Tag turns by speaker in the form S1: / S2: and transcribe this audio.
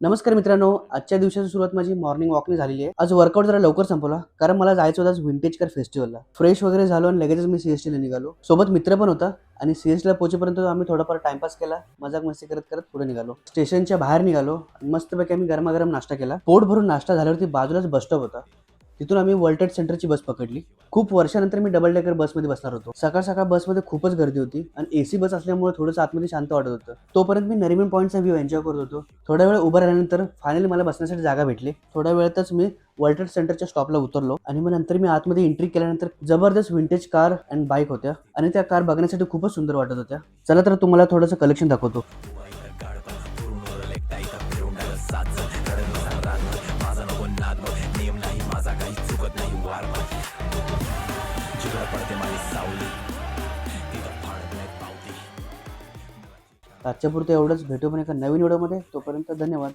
S1: नमस्कार मित्रांनो, आजच्या दिवसाची सुरुवात माझी मॉर्निंग वॉकने झालेली आहे. आज वर्कआउट जरा लवकर संपवला कारण मला जायचं होतं आज व्हिंटेज कार फेस्टिवलला. फ्रेश वगैरे झालो आणि लगेचच मी सीएसटीला निघालो. सोबत मित्र पण होता आणि सीएसटीला पोहोचेपर्यंत आम्ही थोडाफार टाइमपास केला. मजाक मस्ती करत करत पुढे निघालो. स्टेशनच्या बाहेर निघालो आणि मस्तपैकी आम्ही गरमागरम नाश्ता केला. पोट भरून नाश्ता झाल्यावरती बाजूलाच बस स्टॉप होता. तिथून आम्ही वर्ल्ड ट्रेड सेंटरची बस पकडली. खूप वर्षानंतर मी डबल डेकर बसमध्ये बसणार होतो. सकाळ सकाळ बसमध्ये खूपच गर्दी होती आणि एसी बस असल्यामुळे थोडंसं आतमध्ये शांत वाटत होतं. तोपर्यंत मी नरिमन पॉईंटचा व्ह्यू एन्जॉय करत होतो. थोडा वेळ उभं राहिल्यानंतर फायनली मला बसण्यासाठी जागा भेटली. थोड्या वेळातच मी वर्ल्ड ट्रेड सेंटरच्या स्टॉपला उतरलो आणि मग नंतर मी आतमध्ये एंट्री केल्यानंतर जबरदस्त व्हिंटेज कार अँड बाईक होत्या आणि त्या कार बघण्यासाठी खूपच सुंदर वाटत होत्या. चला तर तुम्हाला थोडंसं कलेक्शन दाखवतो. आजच्या पुरतं एवढंच. भेटू पण एका नवीन व्हिडिओमध्ये. तोपर्यंत धन्यवाद.